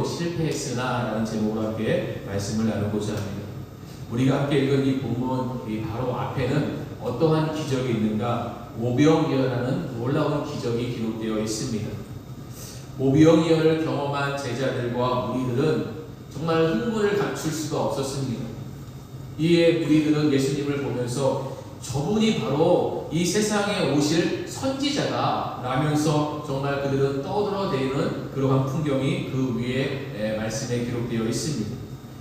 실패했으나 라는 제목으로 함께 말씀을 나누고자 합니다. 우리가 함께 읽은 이 본문 이 바로 앞에는 어떠한 기적이 있는가? 오병이어라는 놀라운 기적이 기록되어 있습니다. 오병이어를 경험한 제자들과 무리들은 정말 흥분을 감출 수가 없었습니다. 이에 무리들은 예수님을 보면서 저분이 바로 이 세상에 오실 선지자다 라면서 정말 그들은 떠들어대는 그러한 풍경이 그 위에 말씀에 기록되어 있습니다.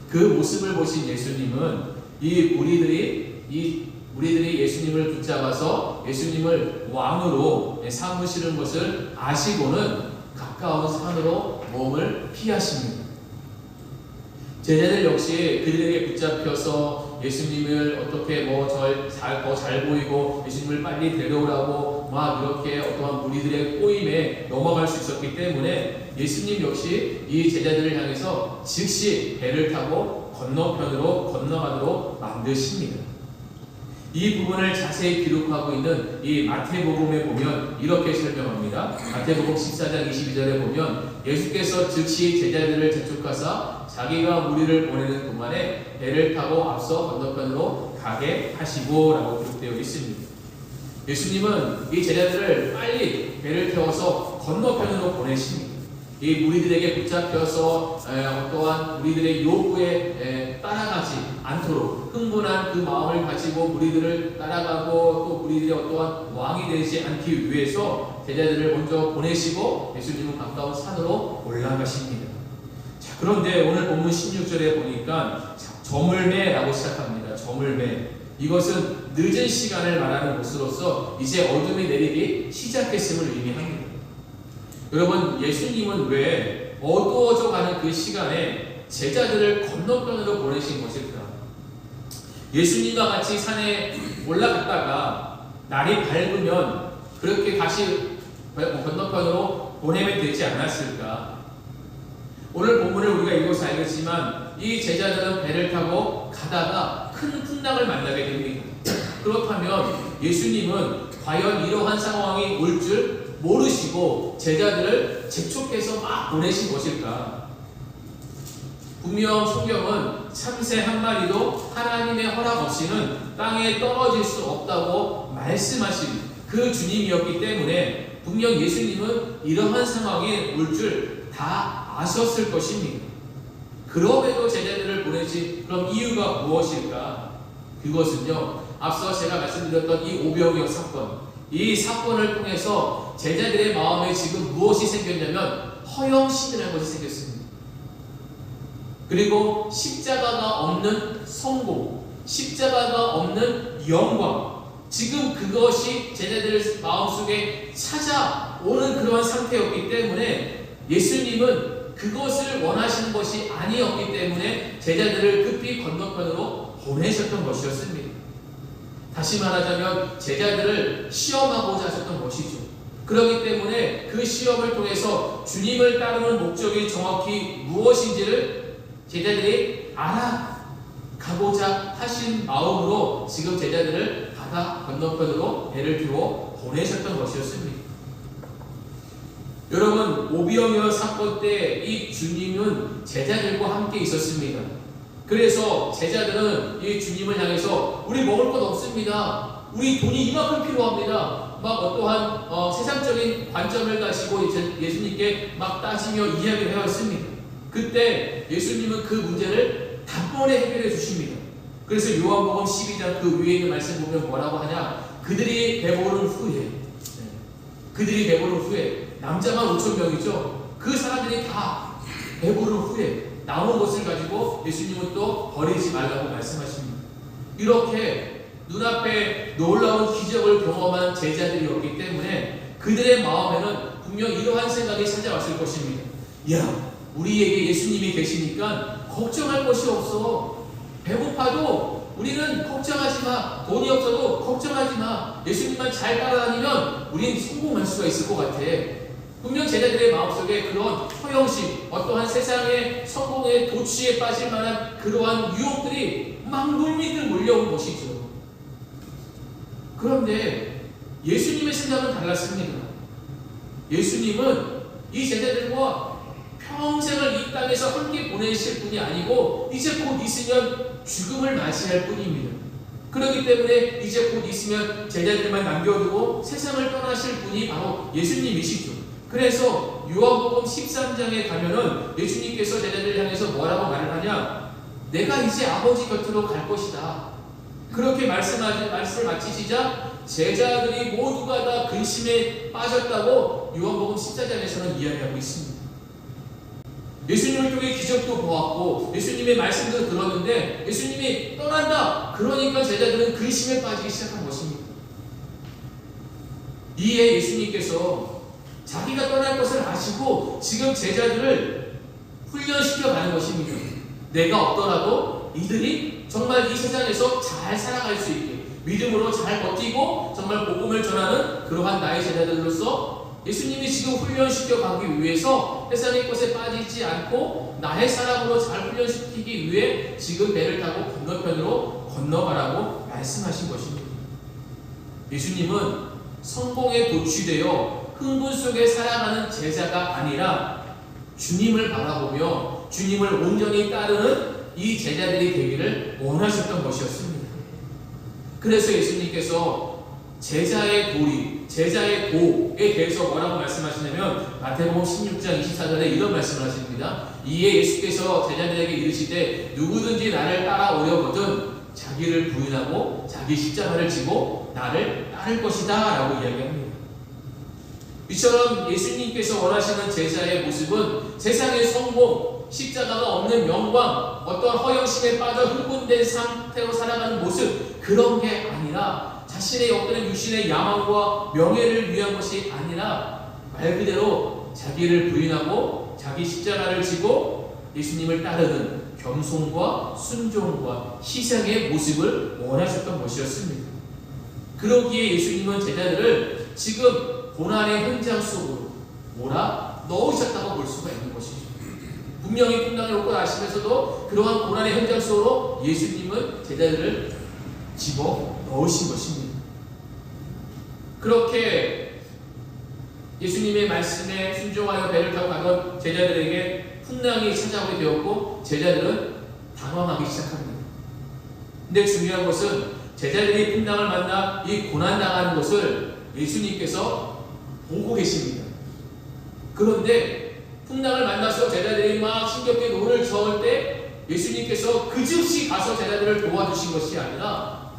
그 모습을 보신 예수님은 이 무리들이 예수님을 붙잡아서 예수님을 왕으로 삼으시는 것을 아시고는 가까운 산으로 몸을 피하십니다. 제자들 역시 그들에게 붙잡혀서 예수님을 어떻게 더 잘 보이고 예수님을 빨리 데려오라고 막 이렇게 어떠한 무리들의 꼬임에 넘어갈 수 있었기 때문에 예수님 역시 이 제자들을 향해서 즉시 배를 타고 건너편으로 건너가도록 만드십니다. 이 부분을 자세히 기록하고 있는 이 마태복음에 보면 이렇게 설명합니다. 마태복음 14장 22절에 보면 예수께서 즉시 제자들을 재촉하사 자기가 무리를 보내는 동안에 배를 타고 앞서 건너편으로 가게 하시고 라고 기록되어 있습니다. 예수님은 이 제자들을 빨리 배를 태워서 건너편으로 보내십니다. 이 무리들에게 붙잡혀서 어떠한 무리들의 요구에 따라가지 않도록 흥분한 그 마음을 가지고 무리들을 따라가고 또 무리들의 어떠한 왕이 되지 않기 위해서 제자들을 먼저 보내시고 예수님은 가까운 산으로 올라가십니다. 자, 그런데 오늘 본문 16절에 보니까 저물매라고 시작합니다. 저물매. 이것은 늦은 시간을 말하는 것으로서 이제 어둠이 내리기 시작했음을 의미합니다. 여러분, 예수님은 왜 어두워져 가는 그 시간에 제자들을 건너편으로 보내신 것일까? 예수님과 같이 산에 올라갔다가 날이 밝으면 그렇게 다시 건너편으로 보내면 되지 않았을까? 오늘 본문을 우리가 읽어서 알겠지만 이 제자들은 배를 타고 가다가 큰 풍랑을 만나게 됩니다. 그렇다면 예수님은 과연 이러한 상황이 올 줄 모르시고 제자들을 재촉해서 막 보내신 것일까? 분명 성경은 참새 한 마리도 하나님의 허락 없이는 땅에 떨어질 수 없다고 말씀하신 그 주님이었기 때문에 분명 예수님은 이러한 상황이 올 줄 다 아셨을 것입니다. 그럼에도 제자들을 보내신 그럼 이유가 무엇일까? 그것은요, 앞서 제가 말씀드렸던 이 오병이어 사건, 이 사건을 통해서 제자들의 마음에 지금 무엇이 생겼냐면 허영심이라는 것이 생겼습니다. 그리고 십자가가 없는 성공, 십자가가 없는 영광, 지금 그것이 제자들 마음속에 찾아오는 그러한 상태였기 때문에 예수님은 그것을 원하시는 것이 아니었기 때문에 제자들을 급히 건너편으로 보내셨던 것이었습니다. 다시 말하자면 제자들을 시험하고자 하셨던 것이죠. 그렇기 때문에 그 시험을 통해서 주님을 따르는 목적이 정확히 무엇인지를 제자들이 알아가고자 하신 마음으로 지금 제자들을 바다 건너편으로 배를 태워 보내셨던 것이었습니다. 여러분, 오병이어 사건 때 이 주님은 제자들과 함께 있었습니다. 그래서 제자들은 이 주님을 향해서 우리 먹을 것 없습니다. 우리 돈이 이만큼 필요합니다. 막 어떠한 세상적인 관점을 가지고 예수님께 막 따지며 이야기를 해왔습니다. 그때 예수님은 그 문제를 단번에 해결해 주십니다. 그래서 요한복음 12장 그 위에 있는 말씀 보면 뭐라고 하냐? 그들이 배부른 후에 남자만 5,000명이죠. 그 사람들이 다 배부른 후에 남은 것을 가지고 예수님은 또 버리지 말라고 말씀하십니다. 이렇게 눈앞에 놀라운 기적을 경험한 제자들이었기 때문에 그들의 마음에는 분명 이러한 생각이 찾아왔을 것입니다. 야, 우리에게 예수님이 계시니까 걱정할 것이 없어. 배고파도 우리는 걱정하지 마. 돈이 없어도 걱정하지 마. 예수님만 잘 따라다니면 우리는 성공할 수가 있을 것 같아. 분명 제자들의 마음속에 그런 허영심, 어떠한 세상의 성공의 도취에 빠질 만한 그러한 유혹들이 막 물밀듯 몰려온 것이죠. 그런데 예수님의 생각은 달랐습니다. 예수님은 이 제자들과 평생을 이 땅에서 함께 보내실 분이 아니고 이제 곧 있으면 죽음을 맞이할 뿐입니다. 그렇기 때문에 이제 곧 있으면 제자들만 남겨두고 세상을 떠나실 분이 바로 예수님이시죠. 그래서 요한복음 13장에 가면은 예수님께서 제자들을 향해서 뭐라고 말을 하냐? 내가 이제 아버지 곁으로 갈 것이다. 그렇게 말씀을 마치시자 제자들이 모두가 다 근심에 빠졌다고 요한복음 14장에서는 이야기하고 있습니다. 예수님을 통해 기적도 보았고 예수님의 말씀도 들었는데 예수님이 떠난다. 그러니까 제자들은 근심에 빠지기 시작한 것입니다. 이에 예수님께서 자기가 떠날 것을 아시고 지금 제자들을 훈련시켜 가는 것입니다. 내가 없더라도 이들이 정말 이 세상에서 잘 살아갈 수 있게 믿음으로 잘 버티고 정말 복음을 전하는 그러한 나의 제자들로서 예수님이 지금 훈련시켜 가기 위해서 세상의 것에 빠지지 않고 나의 사람으로 잘 훈련시키기 위해 지금 배를 타고 건너편으로 건너가라고 말씀하신 것입니다. 예수님은 성공에 도취되어 흥분 속에 살아가는 제자가 아니라 주님을 바라보며 주님을 온전히 따르는 이 제자들이 되기를 원하셨던 것이었습니다. 그래서 예수님께서 제자의 도리, 제자의 도에 대해서 뭐라고 말씀하시냐면 마태복음 16장 24절에 이런 말씀을 하십니다. 이에 예수께서 제자들에게 이르시되 누구든지 나를 따라오려거든 자기를 부인하고 자기 십자가를 지고 나를 따를 것이다 라고 이야기합니다. 이처럼 예수님께서 원하시는 제자의 모습은 세상의 성공, 십자가가 없는 영광, 어떤 허영심에 빠져 흥분된 상태로 살아가는 모습, 그런 게 아니라 자신의 엿드는 육신의 야망과 명예를 위한 것이 아니라 말 그대로 자기를 부인하고 자기 십자가를 지고 예수님을 따르는 겸손과 순종과 희생의 모습을 원하셨던 것이었습니다. 그러기에 예수님은 제자들을 지금 고난의 현장 속으로 넣으셨다고 볼 수가 있는 것이죠. 분명히 풍랑이 올 걸 아시면서도 그러한 고난의 현장 속으로 예수님은 제자들을 집어 넣으신 것입니다. 그렇게 예수님의 말씀에 순종하여 배를 타고 가던 제자들에게 풍랑이 찾아오게 되었고 제자들은 당황하기 시작합니다. 근데 중요한 것은 제자들이 풍랑을 만나 이 고난당하는 것을 예수님께서 보고 계십니다. 그런데 풍랑을 만나서 제자들이 막 힘겹게 노를 저을 때 예수님께서 그 즉시 가서 제자들을 도와주신 것이 아니라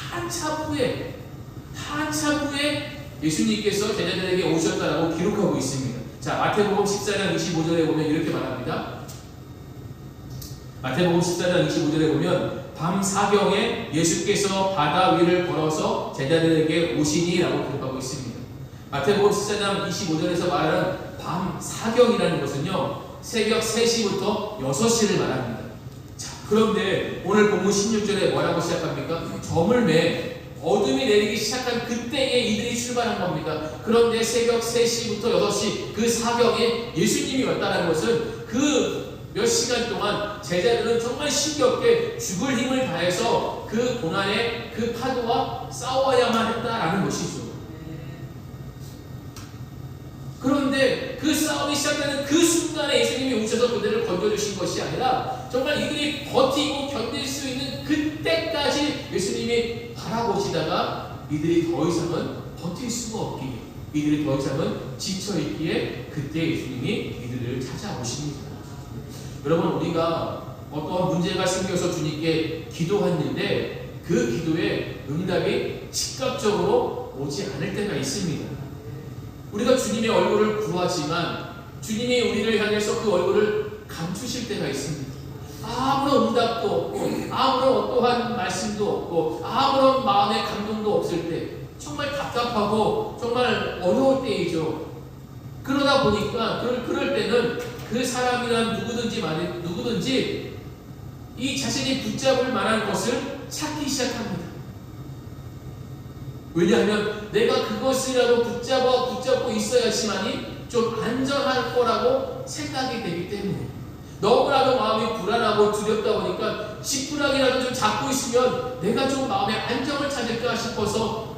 한참 후에 예수님께서 제자들에게 오셨다라고 기록하고 있습니다. 자, 마태복음 14장 25절에 보면 이렇게 말합니다. 마태복음 14장 25절에 보면 밤 사경에 예수께서 바다 위를 걸어서 제자들에게 오시니라고 기록하고 있습니다. 마태복음 14장 25절에서 말하는 밤 사경이라는 것은요, 새벽 3시부터 6시를 말합니다. 자, 그런데 오늘 본문 16절에 뭐라고 시작합니까? 저물매 어둠이 내리기 시작한 그때에 이들이 출발한 겁니다. 그런데 새벽 3시부터 6시 그 사경에 예수님이 왔다는 것은 그 몇 시간 동안 제자들은 정말 힘겹게 죽을 힘을 다해서 그 고난의 그 파도와 싸워야만 했다라는 것이죠. 그런데 그 싸움이 시작되는 그 순간에 예수님이 오셔서 그들을 건져주신 것이 아니라 정말 이들이 버티고 견딜 수 있는 그때까지 예수님이 바라보시다가 이들이 더 이상은 버틸 수가 없기에 이들이 더 이상은 지쳐있기에 그때 예수님이 이들을 찾아오십니다. 여러분, 우리가 어떤 문제가 생겨서 주님께 기도했는데 그 기도에 응답이 즉각적으로 오지 않을 때가 있습니다. 우리가 주님의 얼굴을 구하지만 주님이 우리를 향해서 그 얼굴을 감추실 때가 있습니다. 아무런 응답도 없고 아무런 어떠한 말씀도 없고 아무런 마음의 감동도 없을 때 정말 답답하고 정말 어려울 때이죠. 그러다 보니까 그럴 때는 그 사람이란 누구든지 이 자신이 붙잡을 만한 것을 찾기 시작합니다. 왜냐하면 내가 그것이라도 붙잡고 있어야지만이 좀 안전할 거라고 생각이 되기 때문에 너무나도 마음이 불안하고 두렵다 보니까 지푸라기라도 좀 잡고 있으면 내가 좀 마음의 안정을 찾을까 싶어서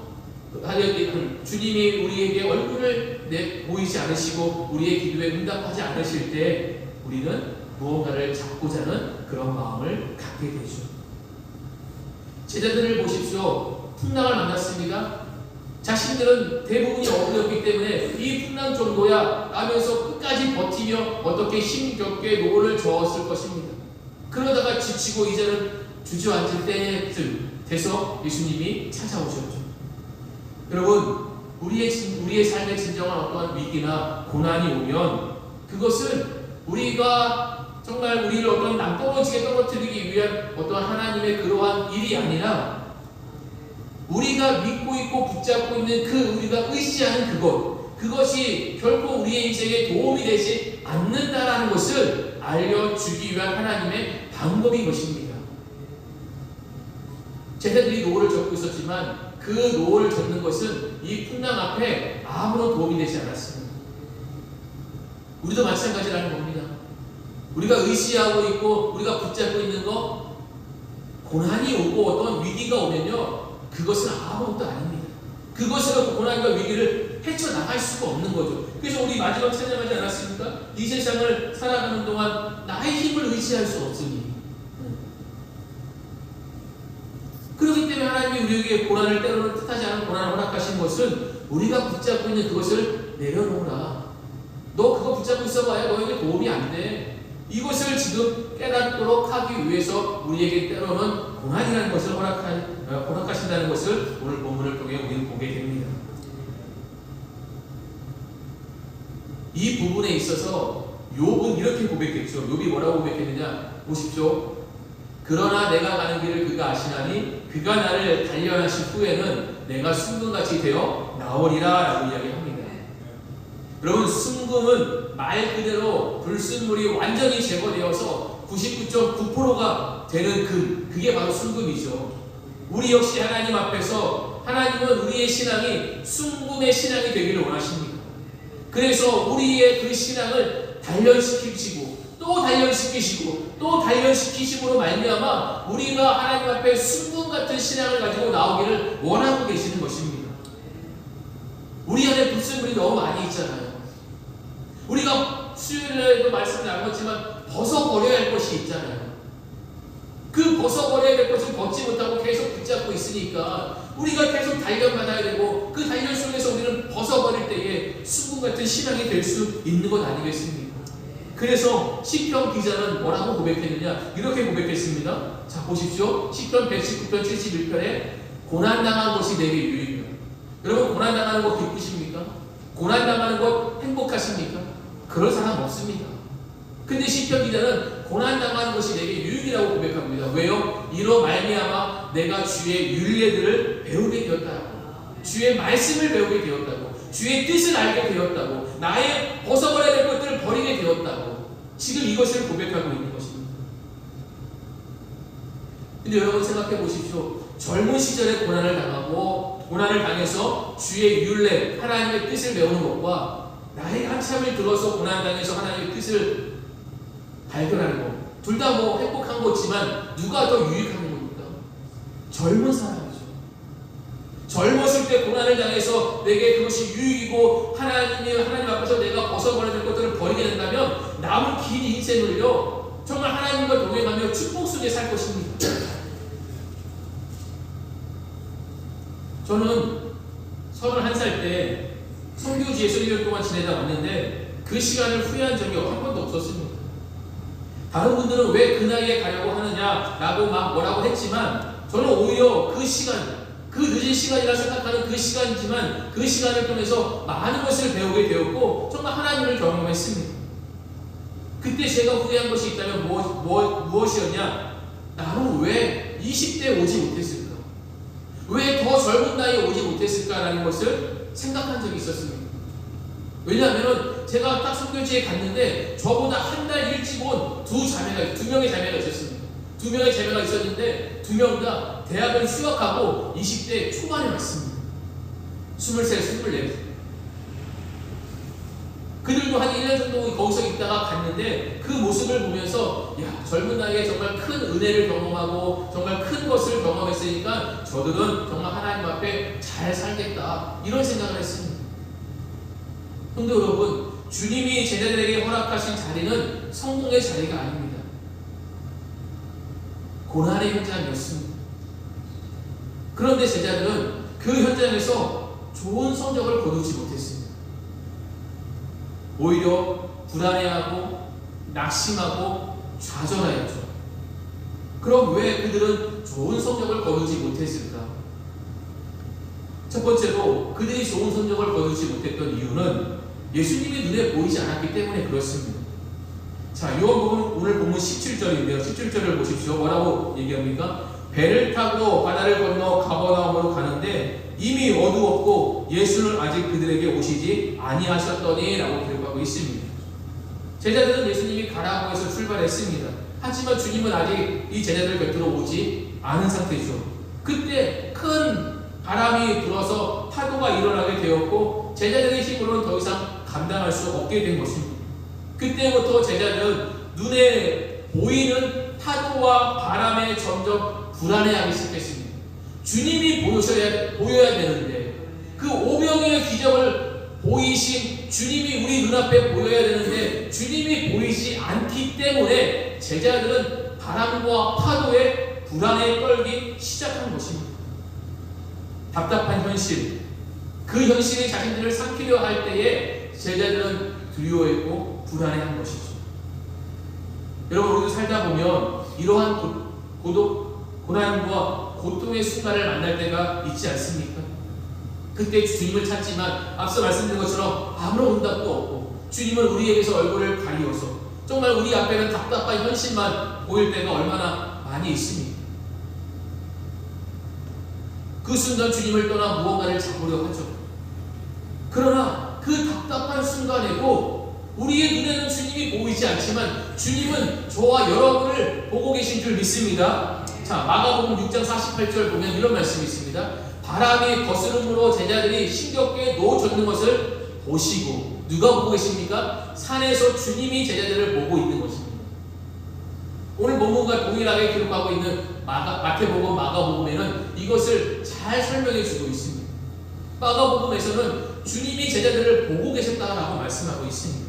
주님이 우리에게 얼굴을 보이지 않으시고 우리의 기도에 응답하지 않으실 때 우리는 무언가를 잡고자 하는 그런 마음을 갖게 되죠. 제자들을 보십시오. 풍랑을 만났습니다. 자신들은 대부분이 어려웠기 때문에 이 풍랑 정도야 하면서 끝까지 버티며 어떻게 힘겹게 노를 저었을 것입니다. 그러다가 지치고 이제는 주저앉을 때쯤 돼서 예수님이 찾아오셨죠. 여러분, 우리의 삶에 진정한 어떠한 위기나 고난이 오면 그것은 우리가 정말 우리를 어떤 낭떠러지게 떨어뜨리기 위한 어떤 하나님의 그러한 일이 아니라 우리가 믿고 있고 붙잡고 있는 그 우리가 의지하는 그것이 결코 우리의 인생에 도움이 되지 않는다라는 것을 알려주기 위한 하나님의 방법인 것입니다. 제자들이 노를 젓고 있었지만 그 노를 젓는 것은 이 풍랑 앞에 아무런 도움이 되지 않았습니다. 우리도 마찬가지라는 겁니다. 우리가 의지하고 있고 우리가 붙잡고 있는 거 고난이 오고 어떤 위기가 오면요 그것은 아무것도 아닙니다. 그것으로 고난과 위기를 헤쳐나갈 수가 없는 거죠. 그래서 우리 마지막 찬양하지 않았습니까? 이 세상을 살아가는 동안 나의 힘을 의지할 수 없으니 그렇기 때문에 하나님이 우리에게 고난을 때로는 뜻하지 않은 고난을 허락하신 것은 우리가 붙잡고 있는 그것을 내려놓으라. 너 그거 붙잡고 있어봐야 너에게 도움이 안 돼. 이것을 지금 깨닫도록 하기 위해서 우리에게 때로는 고난이라는 것을 허락하신다는 것을 오늘 본문을 통해 우리는 보게 됩니다. 이 부분에 있어서 욥은 이렇게 고백했죠. 욥이 뭐라고 고백했느냐 보십시오. 그러나 내가 가는 길을 그가 아시나니 그가 나를 단련하신 후에는 내가 순금같이 되어 나오리라 라고 이야기합니다. 여러분, 순금은 말 그대로 불순물이 완전히 제거되어서 99.9%가 되는 그게 바로 순금이죠. 우리 역시 하나님 앞에서 하나님은 우리의 신앙이 순금의 신앙이 되기를 원하십니다. 그래서 우리의 그 신앙을 단련시키시고 또 단련시키시고 또 단련시키심으로 말미암아 우리가 하나님 앞에 순금 같은 신앙을 가지고 나오기를 원하고 계시는 것입니다. 우리 안에 불순물이 너무 많이 있잖아요. 우리가 수요일에도 말씀 나눴지만 벗어버려야 할 것이 있잖아요. 그 벗어버려야 될 것을 벗지 못하고 계속 붙잡고 있으니까 우리가 계속 단련받아야 되고 그 단련 속에서 우리는 벗어버릴 때에 순금 같은 신앙이 될 수 있는 것 아니겠습니까? 그래서 시편 기자는 뭐라고 고백했느냐? 이렇게 고백했습니다. 자, 보십시오. 시편 119편 71편에 고난당한 것이 내게 유익이다. 여러분, 고난당하는 것 기쁘십니까? 고난당하는 것 행복하십니까? 그럴 사람 없습니다. 근데 시편 기자는 고난당하는 것이 내게 유익이라고 고백합니다. 왜요? 이로 말미암아 내가 주의 율례들을 배우게 되었다고, 주의 말씀을 배우게 되었다고, 주의 뜻을 알게 되었다고, 나의 벗어버려야 될 것들을 버리게 되었다고, 지금 이것을 고백하고 있는 것입니다. 근데 여러분 생각해 보십시오. 젊은 시절에 고난을 당하고 고난을 당해서 주의 율례, 하나님의 뜻을 배우는 것과 나이 한참을 들어서 고난당해서 하나님의 뜻을 발견하는 것, 둘 다 뭐 행복한 거지만 누가 더 유익한 겁니까? 젊은 사람이죠. 젊었을 때 고난을 당해서 내게 그것이 유익이고 하나님 앞에서 내가 벗어버려야 될 것들을 버리게 된다면 남은 긴 인생을요 정말 하나님과 동행하며 축복 속에 살 것입니다. 저는 31살 때 선교지에 1년 동안 지내다 왔는데 그 시간을 후회한 적이 한 번도 없었습니다. 다른 분들은 왜 그 나이에 가려고 하느냐라고 막 뭐라고 했지만 저는 오히려 그 시간, 그 늦은 시간이라 생각하는 그 시간이지만 그 시간을 통해서 많은 것을 배우게 되었고 정말 하나님을 경험했습니다. 그때 제가 후회한 것이 있다면 무엇이었냐? 나는 왜 20대에 오지 못했을까? 왜 더 젊은 나이에 오지 못했을까라는 것을 생각한 적이 있었습니다. 왜냐하면 제가 딱 선교지에 갔는데 저보다 한 달 일찍 온 두 명의 자매가 있었습니다. 두 명의 자매가 있었는데 두 명 다 대학을 휴학하고 20대 초반에 왔습니다. 23, 24. 그들도 한 1년 정도 거기서 있다가 갔는데 그 모습을 보면서 야, 젊은 나이에 정말 큰 은혜를 경험하고 정말 큰 것을 경험했으니까 저들은 정말 하나님 앞에 잘 살겠다 이런 생각을 했습니다. 근데 여러분, 주님이 제자들에게 허락하신 자리는 성공의 자리가 아닙니다. 고난의 현장이었습니다. 그런데 제자들은 그 현장에서 좋은 성적을 거두지 못했습니다. 오히려 불안해하고 낙심하고 좌절하였죠. 그럼 왜 그들은 좋은 성적을 거두지 못했을까? 첫 번째로 그들이 좋은 성적을 거두지 못했던 이유는 예수님이 눈에 보이지 않았기 때문에 그렇습니다. 자, 요한복음 오늘 본문 17절인데요. 17절을 보십시오. 뭐라고 얘기합니까? 배를 타고 바다를 건너 가버나움으로 가는데 이미 어두웠고 예수는 아직 그들에게 오시지 아니하셨더니 라고 기록하고 있습니다. 제자들은 예수님이 가라고 해서 출발했습니다. 하지만 주님은 아직 이 제자들 곁으로 오지 않은 상태죠. 그때 큰 바람이 불어서 파도가 일어나게 되었고 제자들의 힘으로는 더 이상 감당할 수 없게 된 것입니다. 그때부터 제자들은 눈에 보이는 파도와 바람에 점점 불안해하기 시작했습니다. 주님이 보여야 되는데 그 오병이의 기적을 보이신 주님이 우리 눈앞에 보여야 되는데 주님이 보이지 않기 때문에 제자들은 바람과 파도에 불안에 떨기 시작한 것입니다. 답답한 현실, 그 현실이 자신들을 삼키려 할 때에 제자들은 두려워했고 불안해한 것이죠. 여러분, 우리도 살다 보면 이러한 고난과 고통의 순간을 만날 때가 있지 않습니까? 그때 주님을 찾지만 앞서 말씀드린 것처럼 아무런 응답도 없고 주님은 우리에게서 얼굴을 가리워서 정말 우리 앞에는 답답한 현실만 보일 때가 얼마나 많이 있습니다. 그 순간 주님을 떠나 무언가를 잡으려 하죠. 그러나 그 답답한 순간에도 우리의 눈에는 주님이 보이지 않지만 주님은 저와 여러분을 보고 계신 줄 믿습니다. 자, 마가복음 6장 48절 보면 이런 말씀이 있습니다. 바람이 거스름으로 제자들이 힘겹게 놓쳐있는 것을 보시고 누가 보고 계십니까? 산에서 주님이 제자들을 보고 있는 것입니다. 오늘 본문과 동일하게 기록하고 있는 마태복음, 마가복음에는 이것을 잘 설명해 주고 있습니다. 마가복음에서는 주님이 제자들을 보고 계셨다라고 말씀하고 있습니다.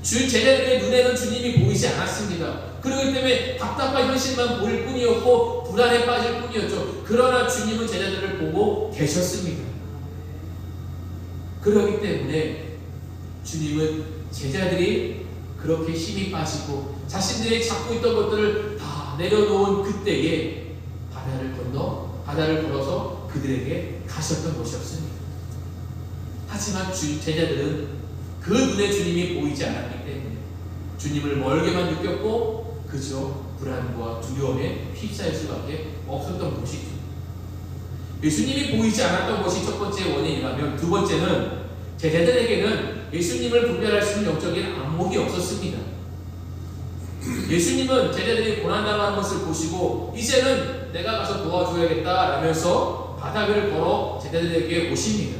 제자들의 눈에는 주님이 보이지 않았습니다. 그렇기 때문에 답답한 현실만 보일 뿐이었고 불안에 빠질 뿐이었죠. 그러나 주님은 제자들을 보고 계셨습니다. 그렇기 때문에 주님은 제자들이 그렇게 힘이 빠지고 자신들이 잡고 있던 것들을 다 내려놓은 그때에 바다를 걸어서 그들에게 가셨던 것이었습니다. 하지만 제자들은 그 눈에 주님이 보이지 않았기 때문에 주님을 멀게만 느꼈고 그저 불안과 두려움에 휩싸일 수밖에 없었던 것이죠. 예수님이 보이지 않았던 것이 첫 번째 원인이라면 두 번째는 제자들에게는 예수님을 분별할 수 있는 영적인 안목이 없었습니다. 예수님은 제자들이 고난당하는 것을 보시고 이제는 내가 가서 도와줘야겠다 라면서 바닥을 걸어 제자들에게 오십니다.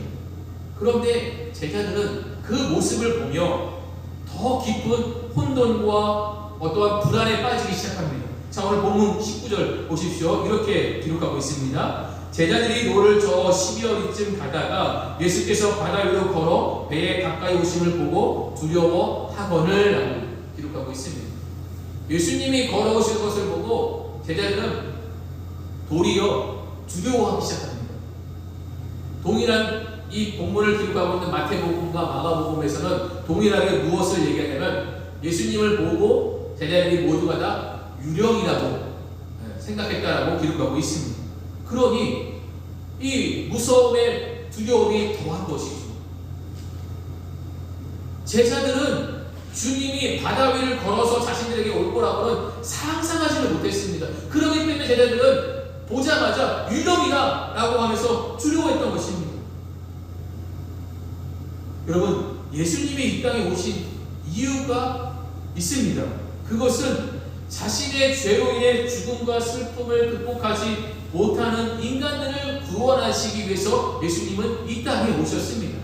그런데 제자들은 그 모습을 보며 더 깊은 혼돈과 어떠한 불안에 빠지기 시작합니다. 자, 오늘 본문 19절 보십시오. 이렇게 기록하고 있습니다. 제자들이 노를 저어 12월이쯤 가다가 예수께서 바다 위로 걸어 배에 가까이 오심을 보고 두려워하거늘 라고 기록하고 있습니다. 예수님이 걸어오시는 것을 보고 제자들은 도리어 두려워하기 시작합니다. 동일한 이 본문을 기록하고 있는 마태복음과 마가복음에서는 동일하게 무엇을 얘기하냐면 예수님을 보고 제자들이 모두가 다 유령이라고 생각했다라고 기록하고 있습니다. 그러니 이 무서움의 두려움이 더한 것이죠. 제자들은 주님이 바다 위를 걸어서 자신들에게 올 거라고는 상상하지를 못했습니다. 그렇기 때문에 제자들은 보자마자 유령이다 라고 하면서 두려워했던 것입니다. 여러분, 예수님이 이 땅에 오신 이유가 있습니다. 그것은 자신의 죄로 인해 죽음과 슬픔을 극복하지 못하는 인간들을 구원하시기 위해서 예수님은 이 땅에 오셨습니다.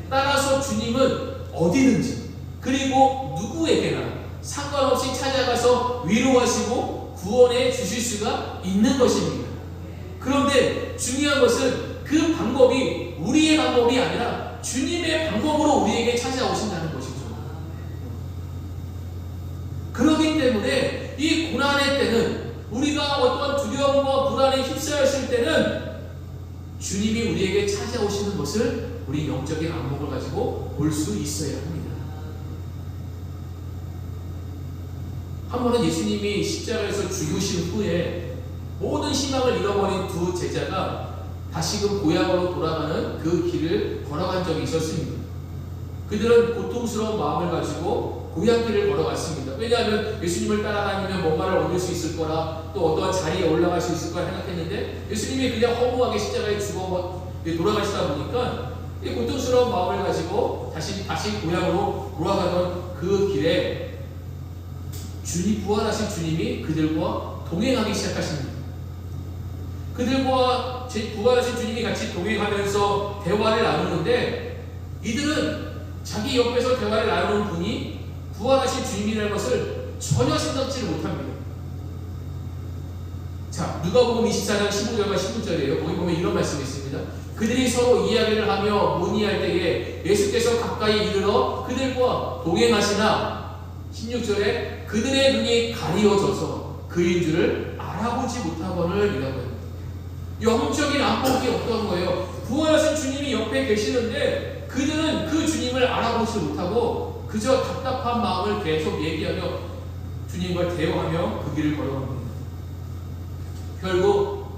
따라서 주님은 어디든지 그리고 누구에게나 상관없이 찾아가서 위로하시고 구원해 주실 수가 있는 것입니다. 그런데 중요한 것은 그 방법이 우리의 방법이 아니라 주님의 방법으로 우리에게 찾아오신다는 것이죠. 그렇기 때문에 이 고난의 때는, 우리가 어떠한 두려움과 불안에 휩싸였을 때는 주님이 우리에게 찾아오시는 것을 우리 영적인 안목을 가지고 볼 수 있어야 합니다. 한 번은 예수님이 십자가에서 죽으신 후에 모든 희망을 잃어버린 두 제자가 다시금 고향으로 돌아가는 그 길을 걸어간 적이 있었습니다. 그들은 고통스러운 마음을 가지고 고향길을 걸어갔습니다. 왜냐하면 예수님을 따라다니면 뭔가를 얻을 수 있을 거라, 또 어떠한 자리에 올라갈 수 있을 거라 생각했는데 예수님이 그냥 허무하게 십자가에 죽어 돌아가시다 보니까 이 고통스러운 마음을 가지고 다시 고향으로 돌아가던 그 길에 부활하신 주님이 그들과 동행하기 시작하십니다. 그들과 부활하신 주님이 같이 동행하면서 대화를 나누는데, 이들은 자기 옆에서 대화를 나누는 분이 부활하신 주님이라는 것을 전혀 생각지를 못합니다. 자, 누가복음 24장 15절과 16절이에요. 거기 보면 이런 말씀이 있습니다. 그들이 서로 이야기를 하며 논의할 때에 예수께서 가까이 이르러 그들과 동행하시나 16절에 그들의 눈이 가리워져서 그인 줄을 알아보지 못하거늘 이라고 합니다. 영적인 안목이 어떤 거예요? 부활하신 주님이 옆에 계시는데 그들은 그 주님을 알아보지 못하고 그저 답답한 마음을 계속 얘기하며 주님과 대화하며 그 길을 걸어갑니다. 결국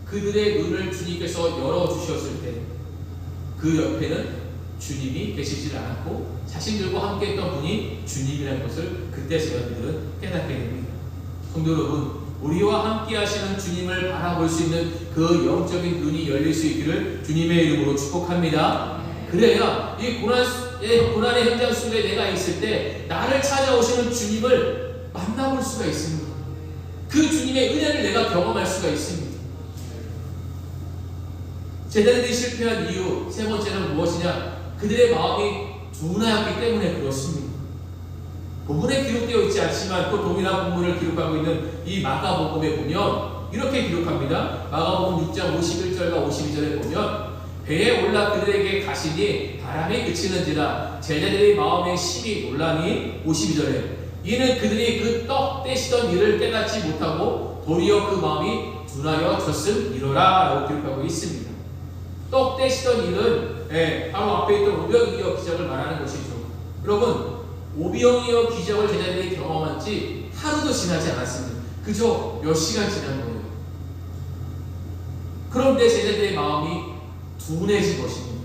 그들의 눈을 주님께서 열어주셨을 때 그 옆에는 주님이 계시질 않았고 자신들과 함께 했던 분이 주님이라는 것을 그때 제자들은 깨닫게 됩니다. 성도 여러분, 우리와 함께 하시는 주님을 바라볼 수 있는 그 영적인 눈이 열릴 수 있기를 주님의 이름으로 축복합니다. 그래야 이 고난의 현장 속에 내가 있을 때 나를 찾아오시는 주님을 만나볼 수가 있습니다. 그 주님의 은혜를 내가 경험할 수가 있습니다. 제자들이 실패한 이유 세 번째는 무엇이냐? 그들의 마음이 둔하였기 때문에 그렇습니다. 본문에 기록되어 있지 않지만 또 동일한 본문을 기록하고 있는 이 마가복음에 보면 이렇게 기록합니다. 마가복음 6장 51절과 52절에 보면 배에 올라 그들에게 가시니 바람이 그치는지라 제자들의 마음에 심히 놀라니 52절에 이는 그들이 그 떡 떼시던 일을 깨닫지 못하고 도리어 그 마음이 둔하여졌음이로라 라고 기록하고 있습니다. 떡 떼시던 일은 바로 앞에 있던 오병이어 기적을 말하는 것이죠. 여러분, 오병이어 기적을 제자들이 경험한 지 하루도 지나지 않았습니다. 그저 몇 시간 지난 거예요. 그런데 제자들의 마음이 둔해진 것입니다.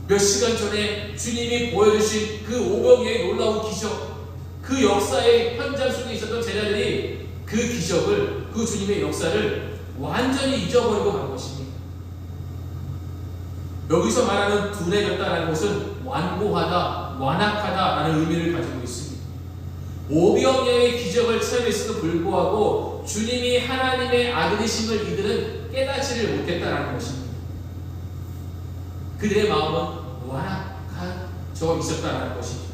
몇 시간 전에 주님이 보여주신 그 오병이어의 놀라운 기적, 그 역사의 현장 속에 있었던 제자들이 그 기적을, 그 주님의 역사를 완전히 잊어버리고 간 것입니다. 여기서 말하는 둔해졌다라는 것은 완고하다, 완악하다라는 의미를 가지고 있습니다. 오병이어의 기적을 체험했음에도 불구하고 주님이 하나님의 아들이심을 이들은 깨닫지를 못했다라는 것입니다. 그들의 마음은 완악해져 있었다라는 것이죠.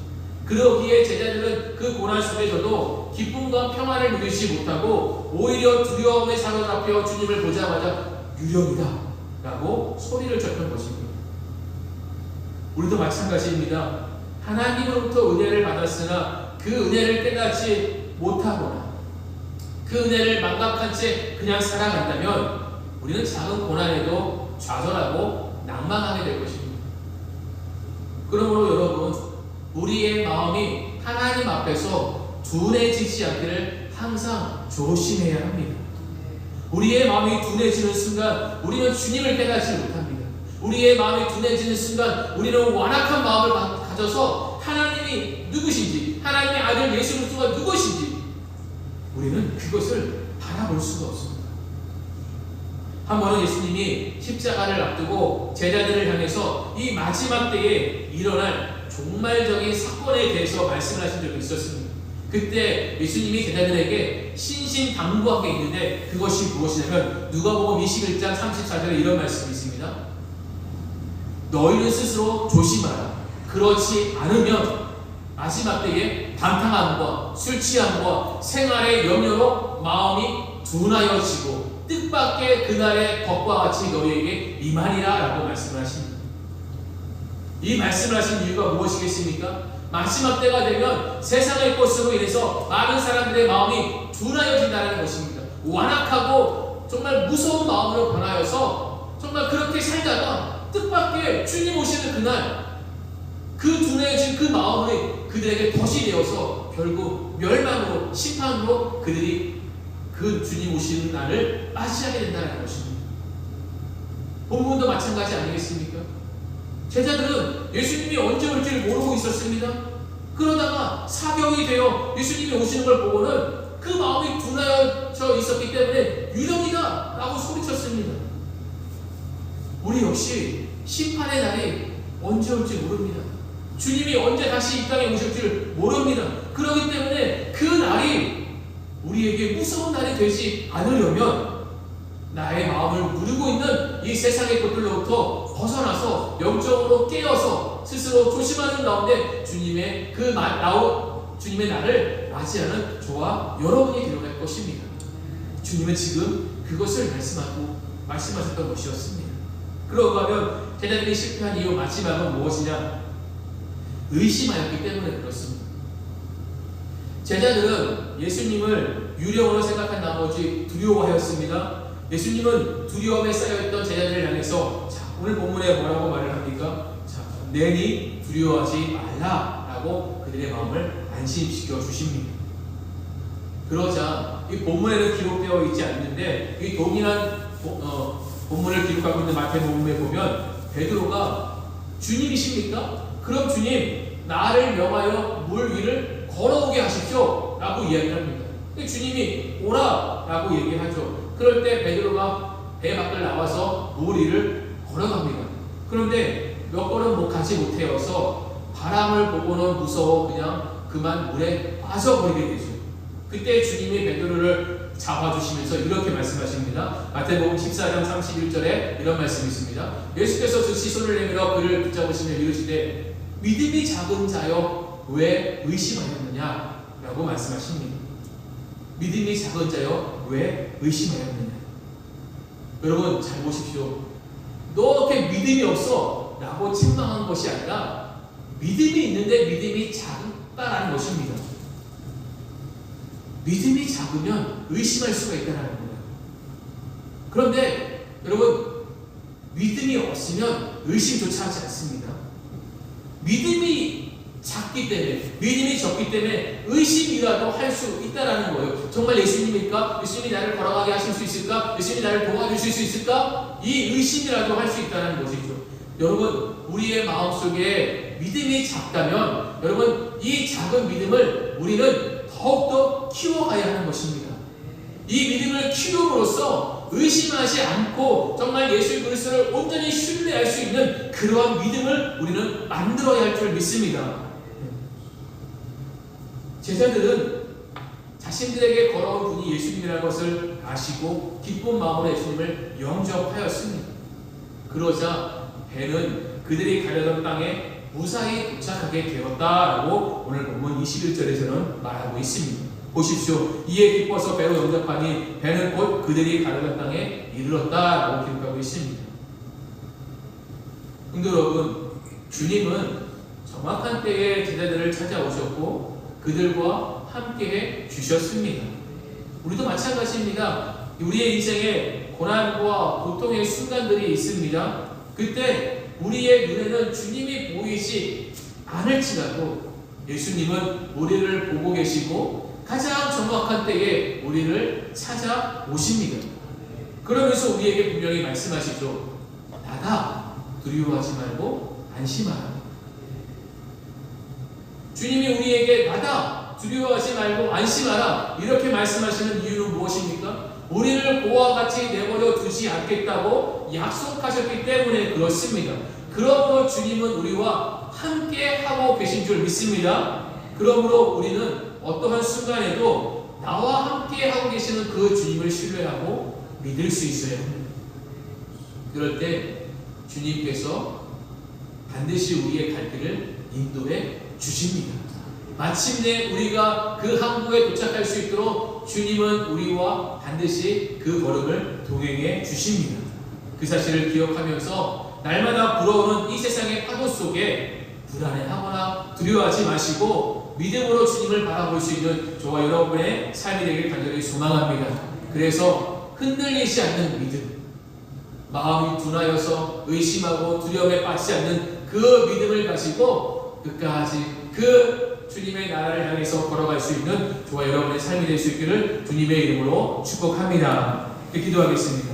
그러기에 제자들은 그 고난 속에서도 기쁨과 평안을 누리지 못하고 오히려 두려움에 사로잡혀 주님을 보자마자 유령이다 라고 소리를 쳤던 것입니다. 우리도 마찬가지입니다. 하나님으로부터 은혜를 받았으나 그 은혜를 깨닫지 못하거나 그 은혜를 망각한 채 그냥 살아간다면 우리는 작은 고난에도 좌절하고 낭망하게 될 것입니다. 그러므로 여러분, 우리의 마음이 하나님 앞에서 둔해지지 않기를 항상 조심해야 합니다. 우리의 마음이 둔해지는 순간 우리는 주님을 깨닫지 못합니다. 우리의 마음이 둔해지는 순간 우리는 완악한 마음을 가져서 하나님이 누구신지, 하나님의 아들 예수 그리스도가 누구신지 우리는 그것을 바라볼 수가 없습니다. 한 번은 예수님이 십자가를 앞두고 제자들을 향해서 이 마지막 때에 일어날 종말적인 사건에 대해서 말씀을 하신 적이 있었습니다. 그때 예수님이 제자들에게 신신당부한 게 있는데 그것이 무엇이냐면 누가복음 21장 34절에 이런 말씀이 있습니다. 너희는 스스로 조심하라. 그렇지 않으면 마지막 때에 방탕함과 술 취함과 생활의 염려로 마음이 둔하여지고 뜻밖의 그날의 법과 같이 너희에게 임하리라 라고 말씀을 하십니다. 이 말씀을 하신 이유가 무엇이겠습니까? 마지막 때가 되면 세상의 것으로 인해서 많은 사람들의 마음이 둔하여진다는 것입니다. 완악하고 정말 무서운 마음으로 변하여서 정말 그렇게 살다가 뜻밖의 주님 오시는 그날 그 둔해진 그 마음이 그들에게 덫이 되어서 결국 멸망으로 심판으로 그들이 그 주님 오시는 날을 맞이하게 된다는 것입니다. 본문도 마찬가지 아니겠습니까? 제자들은 예수님이 언제 올지를 모르고 있었습니다. 그러다가 사경이 되어 예수님이 오시는 걸 보고는 그 마음이 둔하여져 있었기 때문에 유령이다 라고 소리쳤습니다. 우리 역시 심판의 날이 언제 올지 모릅니다. 주님이 언제 다시 이 땅에 오실지를 모릅니다. 그렇기 때문에 그 날이 우리에게 무서운 날이 되지 않으려면 나의 마음을 누르고 있는 이 세상의 것들로부터 벗어나서 영적으로 깨어서 스스로 조심하는 가운데 주님의 주님의 날을 맞이하는 저와 여러분이 되어갈 것입니다. 주님은 지금 그것을 말씀하셨던 것이었습니다. 그러고 하면 제자들이 실패한 이유 마지막은 무엇이냐? 의심하였기 때문에 그렇습니다. 제자들은 예수님을 유령으로 생각한 나머지 두려워하였습니다. 예수님은 두려움에 쌓여있던 제자들을 향해서 오늘 본문에 뭐라고 말을 합니까? 내니 두려워하지 말라라고 그들의 마음을 안심시켜 주십니다. 그러자 이 본문에는 기록되어 있지 않는데 이 동일한 본문을 기록하고 있는 마태복음에 보면 베드로가 주님이십니까? 그럼 주님 나를 명하여 물 위를 걸어오게 하십시오 라고 이야기합니다. 주님이 오라 라고 얘기하죠. 그럴 때 베드로가 배 밖을 나와서 물 위를 걸어갑니다. 그런데 몇 걸음 가지 못해서 바람을 보고는 무서워 그만 물에 빠져버리게 되죠. 그때 주님이 베드로를 잡아주시면서 이렇게 말씀하십니다. 마태복음 14장 31절에 이런 말씀이 있습니다. 예수께서 즉시 손을 내밀어 그를 붙잡으시며 이르시되 믿음이 작은 자여 왜 의심하였느냐 라고 말씀하십니다. 믿음이 작은 자여 왜 의심하였느냐. 여러분 잘 보십시오. 너 이렇게 믿음이 없어 라고 책망한 것이 아니라 믿음이 있는데 믿음이 작다라는 것입니다. 믿음이 작으면 의심할 수가 있다는 거예요. 그런데 여러분 믿음이 없으면 의심조차 하지 않습니다. 믿음이 작기 때문에, 믿음이 적기 때문에 의심이라도 할 수 있다는 거예요. 정말 예수님입니까? 예수님이 나를 걸어가게 하실 수 있을까? 예수님이 나를 도와주실 수 있을까? 이 의심이라도 할 수 있다는 것이죠. 여러분 우리의 마음속에 믿음이 작다면 여러분 이 작은 믿음을 우리는 더욱더 키워가야 하는 것입니다. 이 믿음을 키움으로써 의심하지 않고 정말 예수 그리스도를 온전히 신뢰할 수 있는 그러한 믿음을 우리는 만들어야 할 줄 믿습니다. 제자들은 자신들에게 걸어온 분이 예수님이라는 것을 아시고 기쁜 마음으로 예수님을 영접하였습니다. 그러자 배는 그들이 가려던 땅에 무사히 도착하게 되었다라고 오늘 본문 21절에서는 말하고 있습니다. 보십시오. 이에 기뻐서 배로 영접하니 배는 곧 그들이 가려던 땅에 이르렀다라고 기록하고 있습니다. 성도 여러분, 주님은 정확한 때에 제자들을 찾아오셨고 그들과 함께해 주셨습니다. 우리도 마찬가지입니다. 우리의 인생에 고난과 고통의 순간들이 있습니다. 그때 우리의 눈에는 주님이 보이지 않을지라도 예수님은 우리를 보고 계시고 가장 정확한 때에 우리를 찾아오십니다. 그러면서 우리에게 분명히 말씀하시죠. 나다, 두려워하지 말고 안심하라. 주님이 우리에게 나다, 두려워하지 말고 안심하라 이렇게 말씀하시는 이유는 무엇입니까? 우리를 고와 같이 내버려 두지 않겠다고 약속하셨기 때문에 그렇습니다. 그러므로 주님은 우리와 함께 하고 계신 줄 믿습니다. 그러므로 우리는 어떠한 순간에도 나와 함께 하고 계시는 그 주님을 신뢰하고 믿을 수 있어야 합니다. 그럴 때 주님께서 반드시 우리의 갈 길을 인도해 주십니다. 마침내 우리가 그 항구에 도착할 수 있도록 주님은 우리와 반드시 그 걸음을 동행해 주십니다. 그 사실을 기억하면서 날마다 불어오는 이 세상의 파도 속에 불안해하거나 두려워하지 마시고 믿음으로 주님을 바라볼 수 있는 저와 여러분의 삶이 되길 간절히 소망합니다. 그래서 흔들리지 않는 믿음, 마음이 둔하여서 의심하고 두려움에 빠지지 않는 그 믿음을 가지고 끝까지 그 주님의 나라를 향해서 걸어갈 수 있는 저와 여러분의 삶이 될 수 있기를 주님의 이름으로 축복합니다. 기도하겠습니다.